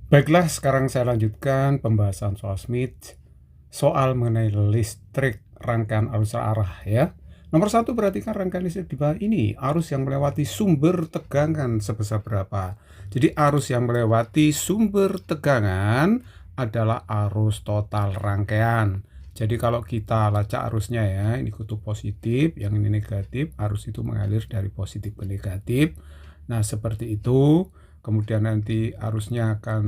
Baiklah, sekarang saya lanjutkan pembahasan soal Smith, soal mengenai listrik rangkaian arus arah ya. Nomor 1, perhatikan rangkaian listrik di bawah ini. Arus yang melewati sumber tegangan sebesar berapa? Jadi arus yang melewati sumber tegangan adalah arus total rangkaian. Jadi kalau kita lacak arusnya ya, ini kutub positif, yang ini negatif, arus itu mengalir dari positif ke negatif. Nah, seperti itu. Kemudian nanti arusnya akan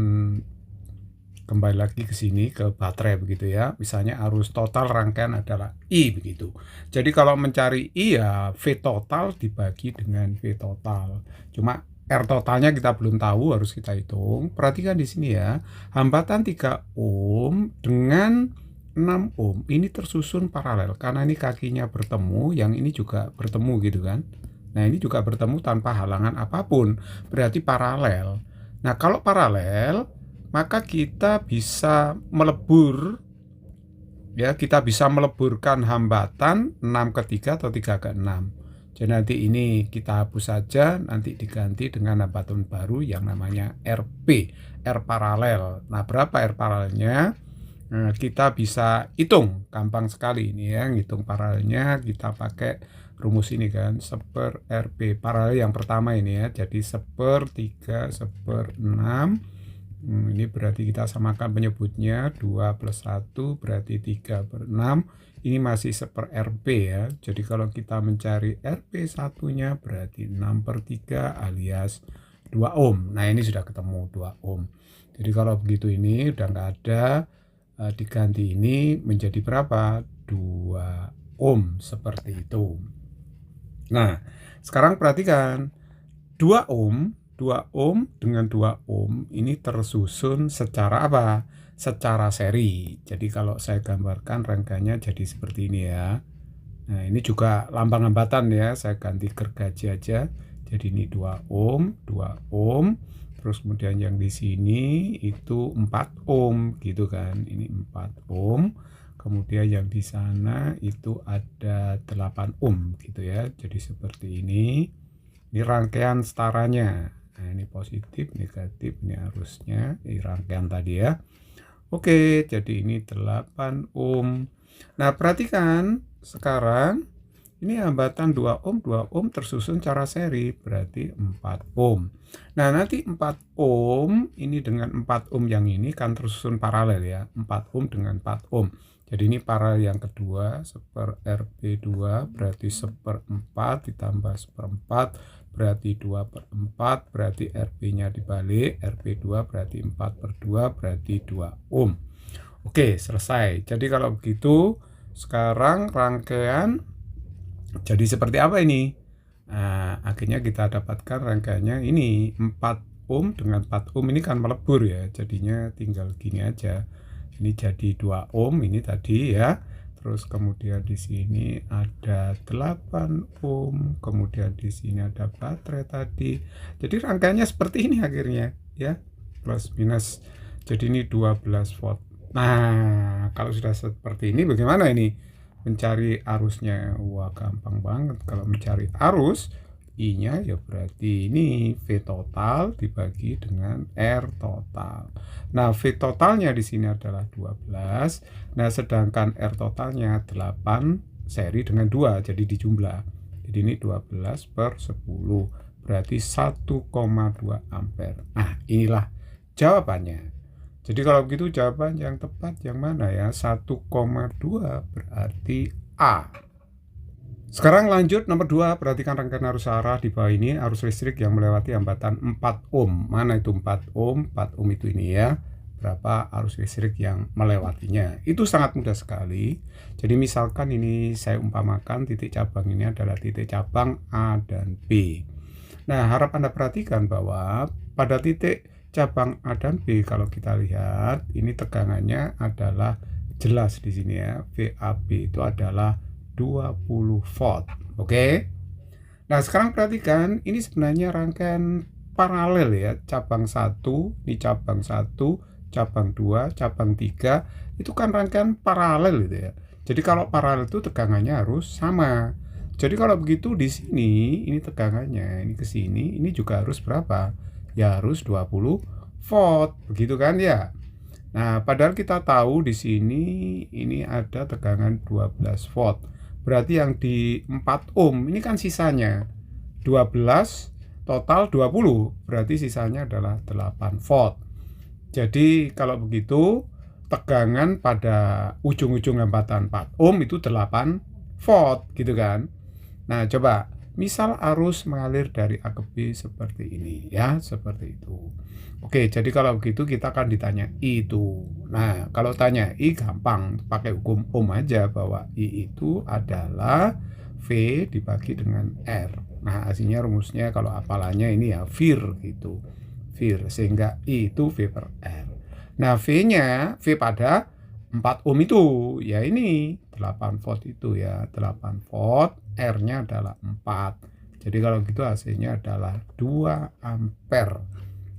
kembali lagi ke sini ke baterai begitu ya. Misalnya arus total rangkaian adalah I begitu. Jadi kalau mencari I ya V total dibagi dengan V total. Cuma R totalnya kita belum tahu, harus kita hitung. Perhatikan di sini ya. Hambatan 3 ohm dengan 6 ohm ini tersusun paralel karena ini kakinya bertemu, yang ini juga bertemu gitu kan. Nah, ini juga bertemu tanpa halangan apapun, berarti paralel. Nah, kalau paralel, maka kita bisa melebur, ya, kita bisa meleburkan hambatan 6 ke 3 atau 3 ke 6. Jadi nanti ini kita hapus saja, nanti diganti dengan hambatan baru yang namanya RP, R paralel. Nah, berapa R paralelnya? Nah, kita bisa hitung, gampang sekali ini ya, ngitung paralelnya kita pakai rumus ini kan, 1/RP paralel yang pertama ini ya, jadi 1/3 1/6. Ini berarti kita samakan penyebutnya, 2 plus 1 berarti 3/6, ini masih 1/RP ya. Jadi kalau kita mencari RP satunya berarti 6/3 alias 2 ohm. Nah, ini sudah ketemu 2 ohm. Jadi kalau begitu ini udah nggak ada, diganti ini menjadi berapa? 2 ohm, seperti itu. Nah, sekarang perhatikan 2 ohm dengan 2 ohm ini tersusun secara apa? Secara seri. Jadi kalau saya gambarkan rangkaiannya jadi seperti ini ya. Nah, ini juga lambang hambatan ya, saya ganti gergaji aja. Jadi ini 2 ohm, 2 ohm. Terus kemudian yang di sini itu 4 ohm gitu kan. Ini 4 ohm. Kemudian yang di sana itu ada 8 ohm gitu ya. Jadi seperti ini. Ini rangkaian setaranya. Nah, ini positif, negatif, ini arusnya, ini rangkaian tadi ya. Oke, jadi ini 8 ohm. Nah, perhatikan sekarang ini hambatan 2 ohm tersusun secara seri, berarti 4 ohm. Nah, nanti 4 ohm ini dengan 4 ohm yang ini kan tersusun paralel ya, 4 ohm dengan 4 ohm. Jadi ini paralel yang kedua, 1/RP2 berarti 1/4 ditambah 1/4 berarti 2/4, berarti RP-nya dibalik, RP2 berarti 4/2 berarti 2 ohm. Oke, selesai. Jadi kalau begitu, sekarang rangkaian jadi seperti apa ini? Nah, akhirnya kita dapatkan rangkaiannya ini 4 ohm dengan 4 ohm ini kan melebur ya, jadinya tinggal gini aja. Ini jadi 2 ohm ini tadi ya. Terus kemudian di sini ada 8 ohm, kemudian di sini ada baterai tadi. Jadi rangkaiannya seperti ini akhirnya ya, plus minus. Jadi ini 12 volt. Nah, kalau sudah seperti ini bagaimana ini mencari arusnya? Wah, gampang banget. Kalau mencari arus, I-nya ya berarti ini V total dibagi dengan R total. Nah, V totalnya di sini adalah 12. Nah, sedangkan R totalnya 8 seri dengan 2, jadi dijumlah. Jadi ini 12/10, berarti 1,2 ampere. Nah, inilah jawabannya. Jadi kalau begitu jawaban yang tepat yang mana ya? 1,2 berarti A. Sekarang lanjut nomor 2, perhatikan rangkaian arus arah di bawah ini, arus listrik yang melewati hambatan 4 ohm. Mana itu 4 ohm? 4 ohm itu ini ya. Berapa arus listrik yang melewatinya? Itu sangat mudah sekali. Jadi misalkan ini saya umpamakan titik cabang ini adalah titik cabang A dan B. Nah, harap Anda perhatikan bahwa pada titik cabang A dan B kalau kita lihat ini tegangannya adalah jelas di sini ya, VAB itu adalah 20 volt. Oke. Nah, sekarang perhatikan ini sebenarnya rangkaian paralel ya, cabang 1, ini cabang 1, cabang 2, cabang 3, itu kan rangkaian paralel gitu ya. Jadi kalau paralel itu tegangannya harus sama. Jadi kalau begitu di sini ini tegangannya ini ke sini, ini juga harus berapa? Ya harus 20 volt, begitu kan ya. Nah, padahal kita tahu di sini ini ada tegangan 12 volt. Berarti yang di 4 ohm ini kan sisanya 12 total 20, berarti sisanya adalah 8 volt. Jadi kalau begitu tegangan pada ujung-ujung lempatan 4 ohm itu 8 volt gitu kan. Nah, coba misal arus mengalir dari A ke B seperti ini ya, seperti itu. Oke, jadi kalau begitu kita akan ditanya I itu. Nah, kalau tanya I gampang, pakai hukum Ohm aja bahwa I itu adalah V dibagi dengan R. Nah, aslinya rumusnya kalau hafalannya ini ya VIR gitu. VIR, sehingga I itu V per R. Nah, V-nya, V pada 4 ohm itu, ya ini 8 volt itu ya, 8 volt, R-nya adalah 4. Jadi kalau gitu hasilnya adalah 2 ampere.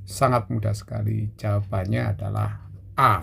Sangat mudah sekali, jawabannya adalah A.